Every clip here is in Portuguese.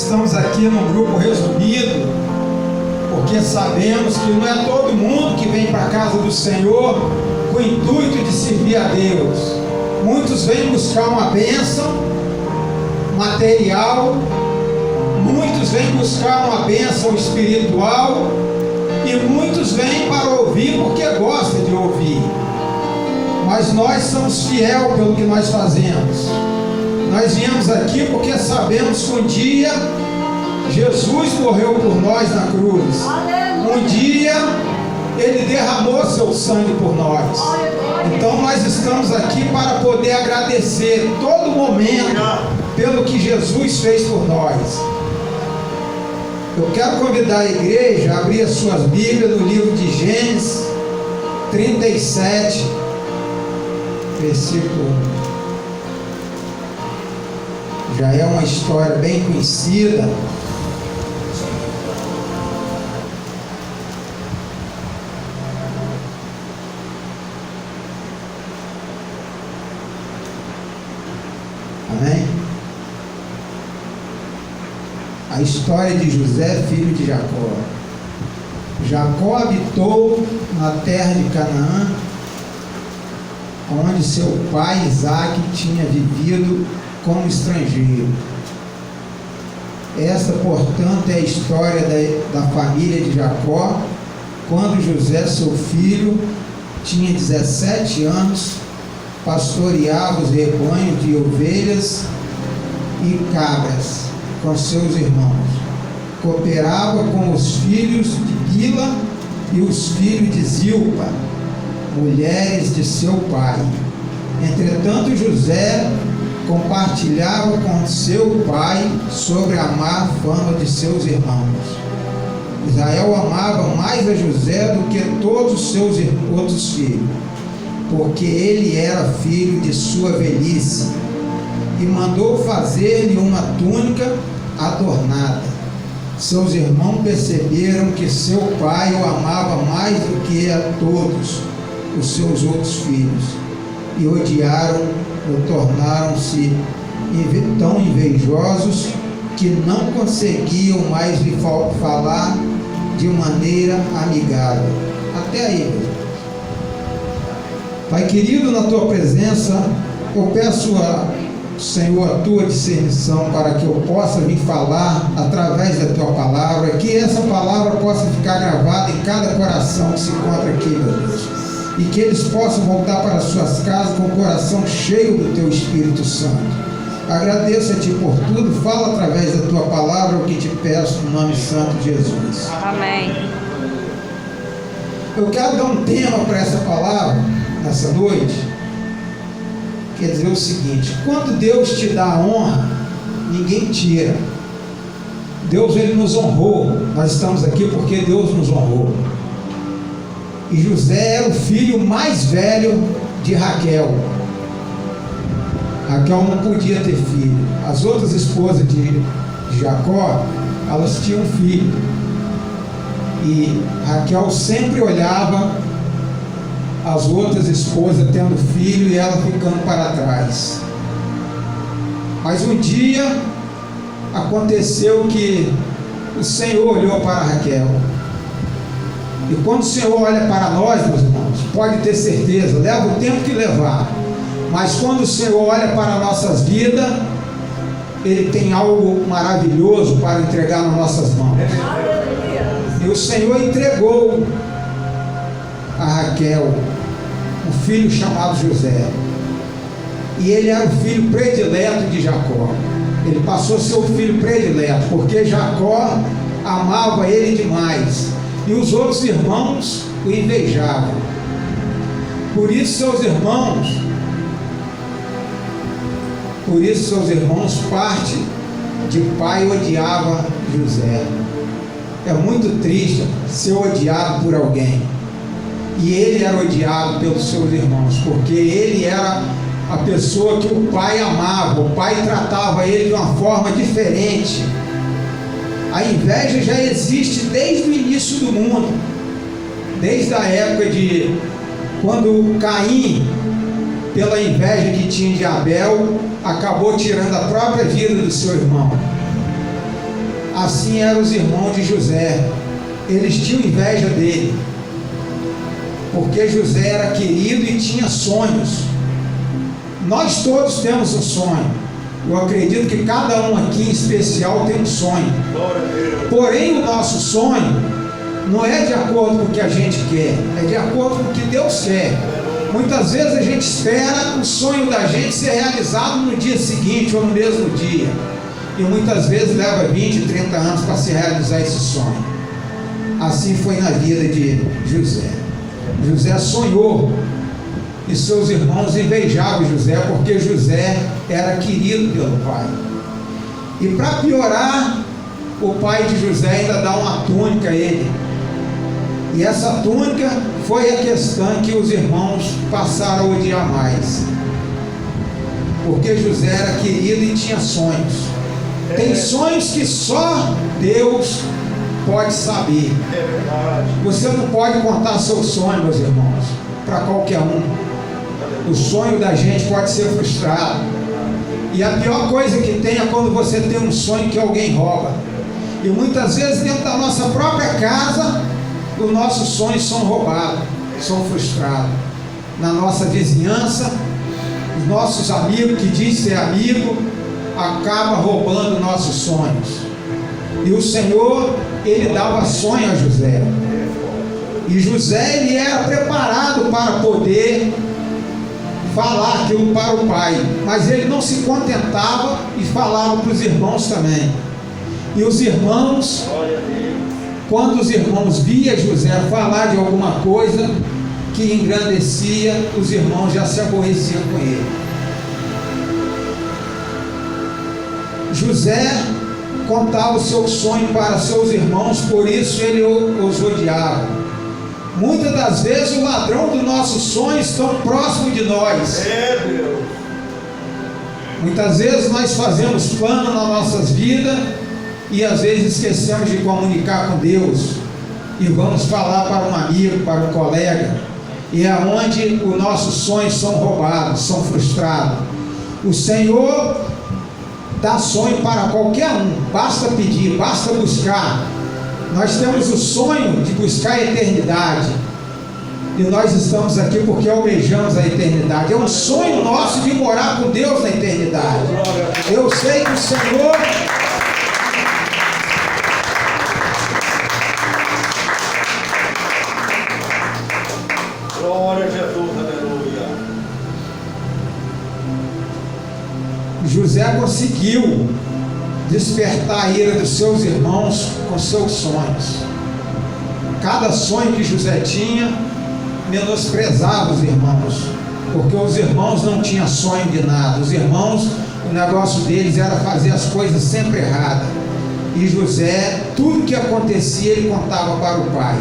estamos aqui num grupo resumido, porque sabemos que não é todo mundo que vem para a casa do Senhor com o intuito de servir a Deus. Muitos vêm buscar uma bênção material, muitos vêm buscar uma bênção espiritual, e muitos vêm para ouvir porque gostam de ouvir. Mas nós somos fiéis pelo que nós fazemos. Nós viemos aqui porque sabemos que um dia Jesus morreu por nós na cruz. Um dia Ele derramou seu sangue por nós. Então nós estamos aqui para poder agradecer todo momento pelo que Jesus fez por nós. Eu quero convidar a igreja a abrir as suas Bíblias no livro de Gênesis 37, versículo 1. Já é uma história bem conhecida. Amém? A história de José, filho de Jacó. Jacó habitou na terra de Canaã, onde seu pai Isaque tinha vivido como estrangeiro. Esta, portanto, é a história da família de Jacó, quando José, seu filho, tinha 17 anos, pastoreava os rebanhos de ovelhas e cabras com seus irmãos. Cooperava com os filhos de Bila e os filhos de Zilpa, mulheres de seu pai. Entretanto, José compartilhava com seu pai sobre a má fama de seus irmãos. Israel amava mais a José do que todos os seus outros filhos, porque ele era filho de sua velhice, e mandou fazer-lhe uma túnica adornada. Seus irmãos perceberam que seu pai o amava mais do que a todos os seus outros filhos, e odiaram-o, tornaram-se tão invejosos que não conseguiam mais lhe falar de maneira amigável. Até aí, meu Deus. Pai querido, na tua presença, eu peço Senhor, a tua discernição para que eu possa vir falar através da tua palavra, que essa palavra possa ficar gravada em cada coração que se encontra aqui, meu Deus, e que eles possam voltar para suas casas com o coração cheio do teu Espírito Santo. Agradeço a ti por tudo, fala através da tua palavra o que te peço no nome santo de Jesus. Amém. Eu quero dar um tema para essa palavra nessa noite. Quer dizer o seguinte: quando Deus te dá a honra, ninguém tira. Deus, Ele nos honrou. Nós estamos aqui porque Deus nos honrou. E José era o filho mais velho de Raquel. Raquel não podia ter filho. As outras esposas de Jacó, elas tinham filho. E Raquel sempre olhava as outras esposas tendo filho e ela ficando para trás. Mas um dia aconteceu que o Senhor olhou para Raquel. E quando o Senhor olha para nós, meus irmãos, pode ter certeza, leva o tempo que levar, mas quando o Senhor olha para nossas vidas, Ele tem algo maravilhoso para entregar nas nossas mãos. E o Senhor entregou a Raquel um filho chamado José, e ele era o filho predileto de Jacó. Ele passou a ser o filho predileto, porque Jacó amava ele demais, e os outros irmãos o invejavam. Por isso seus irmãos, parte de pai odiava José. É muito triste ser odiado por alguém. E ele era odiado pelos seus irmãos, porque ele era a pessoa que o pai amava. O pai tratava ele de uma forma diferente. A inveja já existe desde o início do mundo, desde a época de quando Caim, pela inveja que tinha de Abel, acabou tirando a própria vida do seu irmão. Assim eram os irmãos de José. Eles tinham inveja dele, porque José era querido e tinha sonhos. Nós todos temos um sonho. Eu acredito que cada um aqui em especial tem um sonho. Porém, o nosso sonho não é de acordo com o que a gente quer, é de acordo com o que Deus quer. Muitas vezes a gente espera o sonho da gente ser realizado no dia seguinte ou no mesmo dia, e muitas vezes leva 20, 30 anos para se realizar esse sonho. Assim foi na vida de José. José sonhou e seus irmãos invejavam José, porque José era querido pelo pai. E para piorar, o pai de José ainda dá uma túnica a ele. E essa túnica foi a questão que os irmãos passaram a odiar mais, porque José era querido e tinha sonhos. Tem sonhos que só Deus pode saber. Você não pode contar seu sonho, meus irmãos, para qualquer um. O sonho da gente pode ser frustrado. E a pior coisa que tem é quando você tem um sonho que alguém rouba. E muitas vezes dentro da nossa própria casa, os nossos sonhos são roubados, são frustrados. Na nossa vizinhança, os nossos amigos que dizem ser amigo, acaba roubando nossos sonhos. E o Senhor, Ele dava sonho a José. E José, ele era preparado para poder falar aquilo para o pai, mas ele não se contentava e falava para os irmãos também. E os irmãos, quando os irmãos viam José falar de alguma coisa que engrandecia, os irmãos já se aborreciam com ele. José contava o seu sonho para seus irmãos, por isso ele os odiava. Muitas das vezes o ladrão do nosso sonho está próximo de nós. Muitas vezes nós fazemos plano nas nossas vidas e às vezes esquecemos de comunicar com Deus e vamos falar para um amigo, para um colega, e é onde os nossos sonhos são roubados, são frustrados. O Senhor dá sonho para qualquer um, basta pedir, basta buscar. Nós temos o sonho de buscar a eternidade, e nós estamos aqui porque almejamos a eternidade. É um sonho nosso de morar com Deus na eternidade. Eu sei que o Senhor glória a Jesus, aleluia. José conseguiu despertar a ira dos seus irmãos com seus sonhos. Cada sonho que José tinha, menosprezava os irmãos, porque os irmãos não tinham sonho de nada. Os irmãos, o negócio deles era fazer as coisas sempre erradas. E José, tudo que acontecia, ele contava para o pai.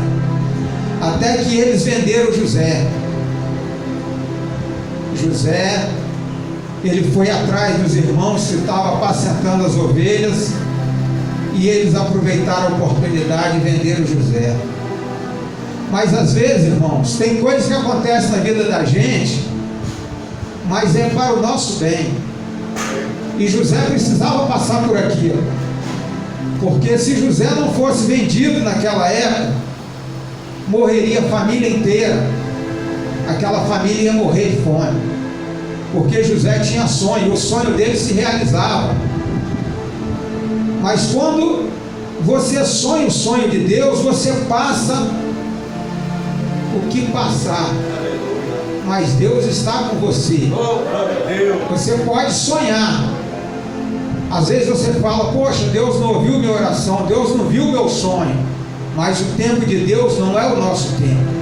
Até que eles venderam José. José, ele foi atrás dos irmãos que estavam apacentando as ovelhas, e eles aproveitaram a oportunidade e venderam José. Mas às vezes, irmãos, tem coisas que acontecem na vida da gente, mas é para o nosso bem. E José precisava passar por aquilo, porque se José não fosse vendido naquela época, morreria a família inteira. Aquela família ia morrer de fome, porque José tinha sonho, o sonho dele se realizava. Mas quando você sonha o sonho de Deus, você passa o que passar, mas Deus está com você. Você pode sonhar. Às vezes você fala: poxa, Deus não ouviu minha oração, Deus não viu meu sonho. Mas o tempo de Deus não é o nosso tempo.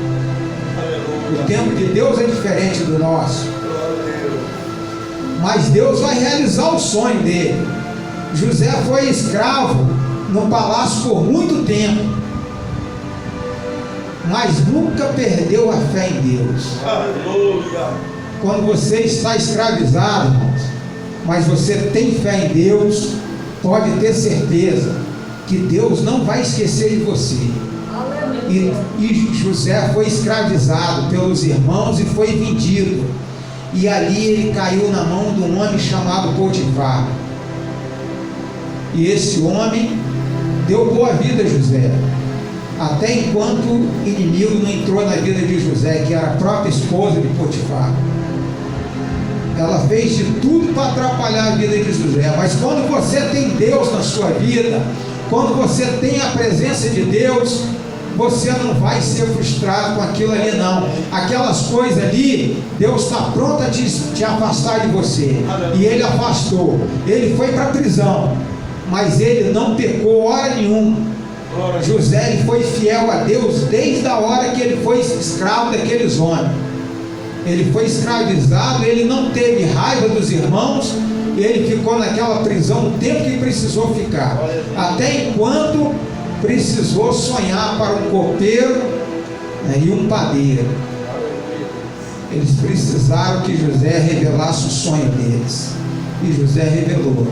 O tempo de Deus é diferente do nosso. Mas Deus vai realizar o sonho dele. José foi escravo no palácio por muito tempo, mas nunca perdeu a fé em Deus. Quando você está escravizado, irmãos, mas você tem fé em Deus, pode ter certeza que Deus não vai esquecer de você. E José foi escravizado pelos irmãos e foi vendido, e ali ele caiu na mão de um homem chamado Potifar. E esse homem deu boa vida a José, até enquanto o inimigo não entrou na vida de José, que era a própria esposa de Potifar. Ela fez de tudo para atrapalhar a vida de José. Mas quando você tem Deus na sua vida, quando você tem a presença de Deus, você não vai ser frustrado com aquilo ali não. Aquelas coisas ali, Deus está pronto a te afastar de você. E Ele afastou. Ele foi para a prisão, mas ele não pecou hora nenhuma. José, ele foi fiel a Deus desde a hora que ele foi escravo daqueles homens. Ele foi escravizado, ele não teve raiva dos irmãos, ele ficou naquela prisão o tempo que precisou ficar, até enquanto precisou sonhar para um copeiro, né, e um padeiro. Eles precisaram que José revelasse o sonho deles, e José revelou.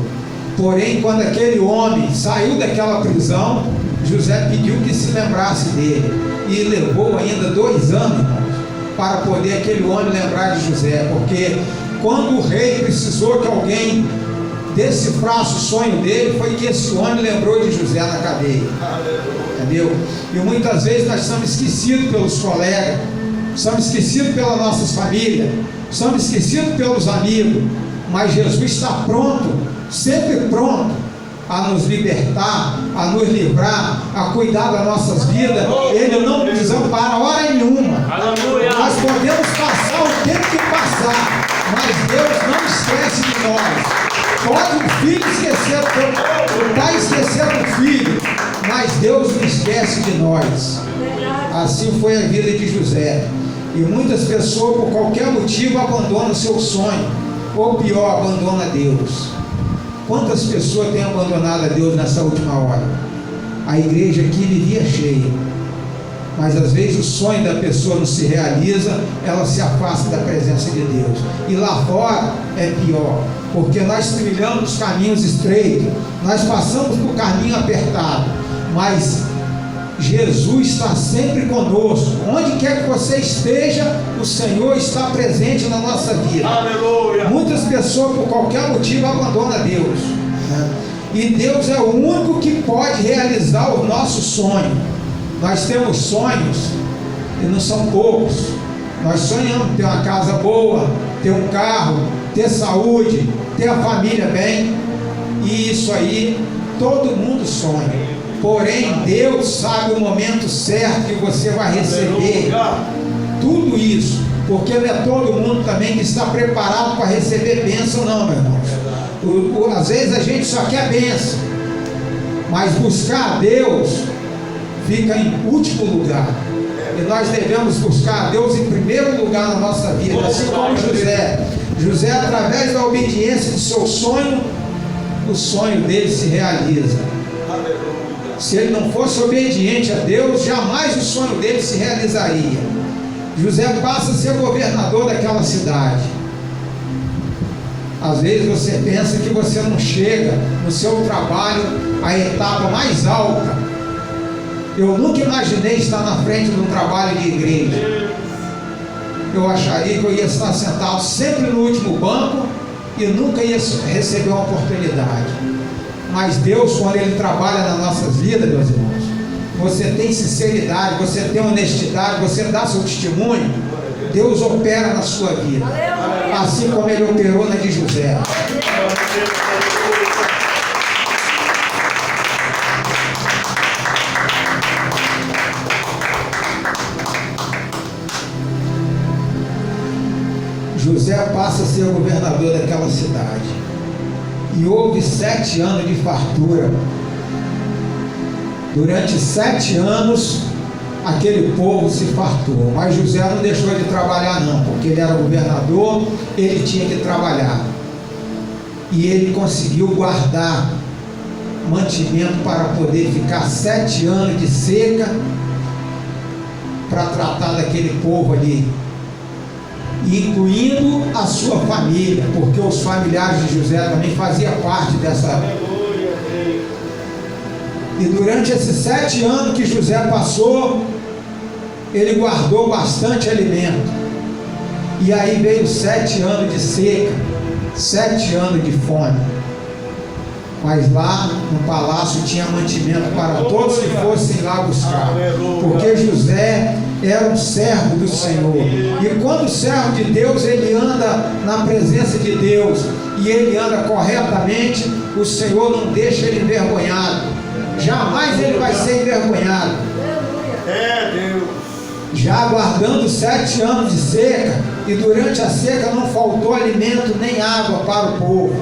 Porém, quando aquele homem saiu daquela prisão, José pediu que se lembrasse dele, e levou ainda 2 anos, irmãos, para poder aquele homem lembrar de José, porque quando o rei precisou que alguém decifrasse o sonho dele, foi que esse homem lembrou de José na cadeia. Entendeu? E muitas vezes nós somos esquecidos pelos colegas, somos esquecidos pelas nossas famílias, somos esquecidos pelos amigos, mas Jesus está pronto, sempre pronto a nos libertar, a nos livrar, a cuidar das nossas vidas. Ele não nos desampara hora nenhuma. Aleluia. Nós podemos passar o tempo que passar, mas Deus não esquece de nós. Pode o filho esquecer, o pai esquecer do filho, mas Deus não esquece de nós. Assim foi a vida de José. E muitas pessoas, por qualquer motivo, abandonam o seu sonho, ou pior, abandonam Deus. Quantas pessoas têm abandonado a Deus nessa última hora? A igreja aqui vivia cheia, mas às vezes o sonho da pessoa não se realiza, ela se afasta da presença de Deus. E lá fora é pior, porque nós trilhamos caminhos estreitos, nós passamos por caminho apertado, mas Jesus está sempre conosco. Onde quer que você esteja, o Senhor está presente na nossa vida. Aleluia. Muitas pessoas, por qualquer motivo, abandonam Deus, né? E Deus é o único que pode realizar o nosso sonho. Nós temos sonhos, e não são poucos. Nós sonhamos ter uma casa boa, ter um carro, ter saúde, ter a família bem. E isso aí, todo mundo sonha. Porém, Deus sabe o momento certo que você vai receber tudo isso, porque não é todo mundo também que está preparado para receber bênção, não, meu irmão. Às vezes a gente só quer bênção, mas buscar a Deus fica em último lugar. E nós devemos buscar a Deus em primeiro lugar na nossa vida, assim como José. José, através da obediência de seu sonho, o sonho dele se realiza. Se ele não fosse obediente a Deus, jamais o sonho dele se realizaria. José passa a ser governador daquela cidade. Às vezes você pensa que você não chega no seu trabalho à etapa mais alta. Eu nunca imaginei estar na frente de um trabalho de igreja. Eu acharia que eu ia estar sentado sempre no último banco e nunca ia receber uma oportunidade. Mas Deus, quando Ele trabalha nas nossas vidas, meus irmãos, você tem sinceridade, você tem honestidade, você dá seu testemunho, Deus opera na sua vida, assim como Ele operou na de José. José passa a ser governador daquela cidade. E houve 7 anos de fartura. Durante 7 anos, aquele povo se fartou. Mas José não deixou de trabalhar não, porque ele era governador, ele tinha que trabalhar. E ele conseguiu guardar mantimento para poder ficar 7 anos de seca, para tratar daquele povo ali, incluindo a sua família, porque os familiares de José também faziam parte dessa. E durante esses 7 anos que José passou, ele guardou bastante alimento. E aí veio 7 anos de seca, 7 anos de fome. mas lá no palácio tinha mantimento para todos que fossem lá buscar, porque José era um servo do Senhor. E quando o servo de Deus, ele anda na presença de Deus e ele anda corretamente, o Senhor não deixa ele envergonhado, jamais ele vai ser envergonhado. Deus. Já aguardando 7 anos de seca, e durante a seca não faltou alimento nem água para o povo,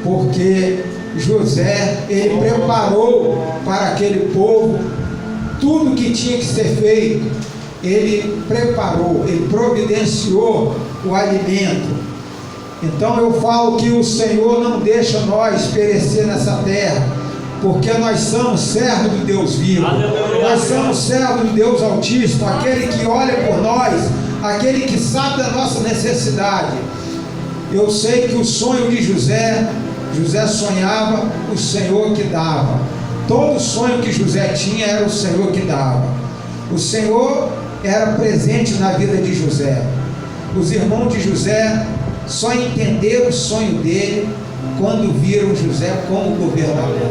porque José, ele preparou para aquele povo tudo que tinha que ser feito. Ele preparou, ele providenciou o alimento. Então eu falo que o Senhor não deixa nós perecer nessa terra, porque nós somos servos do Deus vivo. Nós somos servos do Deus Altíssimo, aquele que olha por nós, aquele que sabe da nossa necessidade. Eu sei que o sonho de José sonhava, o Senhor que dava. Todo sonho que José tinha era o Senhor que dava. O Senhor era presente na vida de José. Os irmãos de José só entenderam o sonho dele quando viram José como governador.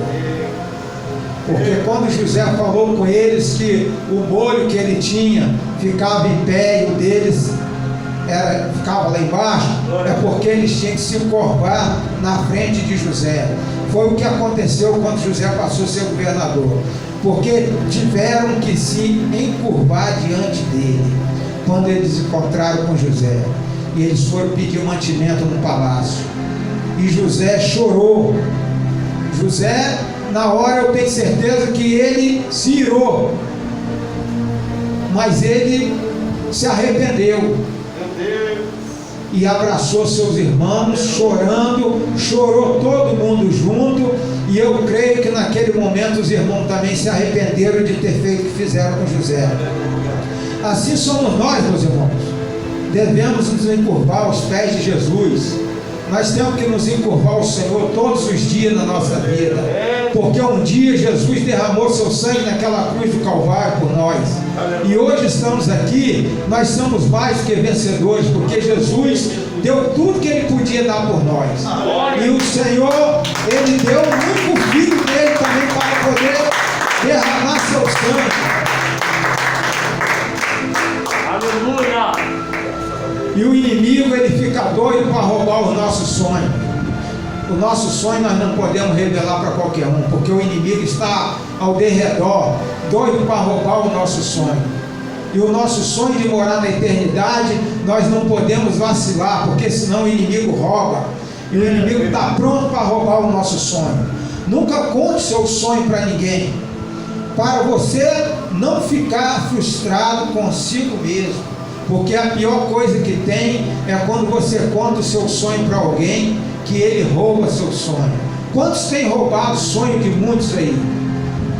Porque quando José falou com eles que o molho que ele tinha ficava em pé e o deles ficava lá embaixo, é porque eles tinham que se curvar na frente de José. Foi o que aconteceu quando José passou a ser governador, porque tiveram que se encurvar diante dele quando eles encontraram com José, e eles foram pedir mantimento no palácio, e José chorou. José, na hora, eu tenho certeza que ele se irou, mas ele se arrependeu e abraçou seus irmãos, chorou todo mundo junto. E eu creio que naquele momento os irmãos também se arrependeram de ter feito o que fizeram com José. Assim somos nós, meus irmãos. Devemos nos encurvar aos pés de Jesus. Nós temos que nos encurvar ao Senhor todos os dias na nossa vida, porque um dia Jesus derramou seu sangue naquela cruz do Calvário por nós, e hoje estamos aqui, nós somos mais do que vencedores, porque Jesus deu tudo que Ele podia dar por nós, e o Senhor, Ele deu o único Filho dele também para poder derramar seu sangue. Aleluia! E o inimigo, ele fica doido para roubar o nosso sonho. O nosso sonho nós não podemos revelar para qualquer um, porque o inimigo está ao derredor, doido para roubar o nosso sonho. E o nosso sonho de morar na eternidade, nós não podemos vacilar, porque senão o inimigo rouba. E o inimigo está pronto para roubar o nosso sonho. Nunca conte seu sonho para ninguém, para você não ficar frustrado consigo mesmo. Porque a pior coisa que tem é quando você conta o seu sonho para alguém, que ele rouba seu sonho. Quantos têm roubado o sonho de muitos aí?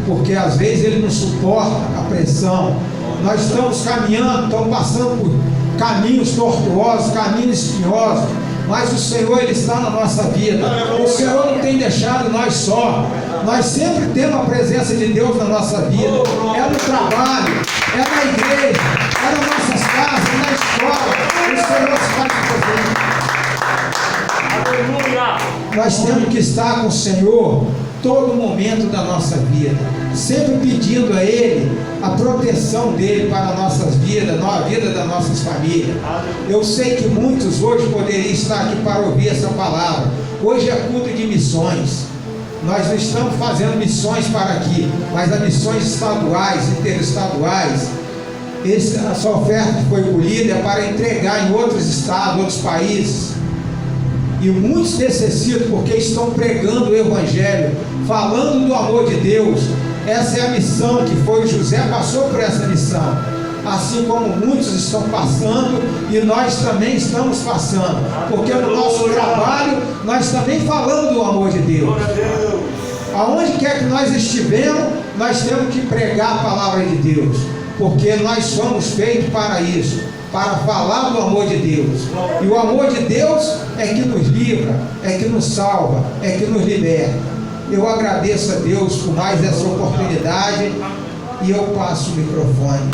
Porque às vezes ele não suporta a pressão. Nós estamos caminhando, estamos passando por caminhos tortuosos, caminhos espinhosos, mas o Senhor, Ele está na nossa vida. O Senhor não tem deixado nós só. Nós sempre temos a presença de Deus na nossa vida. É no trabalho, é na igreja, é nas nossas casas, é na escola. O Senhor está presente. Aleluia! Nós temos que estar com o Senhor todo momento da nossa vida, sempre pedindo a Ele a proteção dEle para nossas vidas, a vida das nossas famílias. Eu sei que muitos hoje poderiam estar aqui para ouvir essa palavra. Hoje é culto de missões. Nós não estamos fazendo missões para aqui, mas as missões estaduais, interestaduais. Essa oferta que foi colhida é para entregar em outros estados, outros países. E muitos necessitam, porque estão pregando o Evangelho, falando do amor de Deus. Essa é a missão que foi. José passou por essa missão, assim como muitos estão passando, e nós também estamos passando, porque no nosso trabalho nós também falamos do amor de Deus. Aonde quer que nós estivermos, nós temos que pregar a palavra de Deus, porque nós somos feitos para isso, para falar do amor de Deus. E o amor de Deus é que nos livra, é que nos salva, é que nos liberta. Eu agradeço a Deus por mais essa oportunidade, e eu passo o microfone.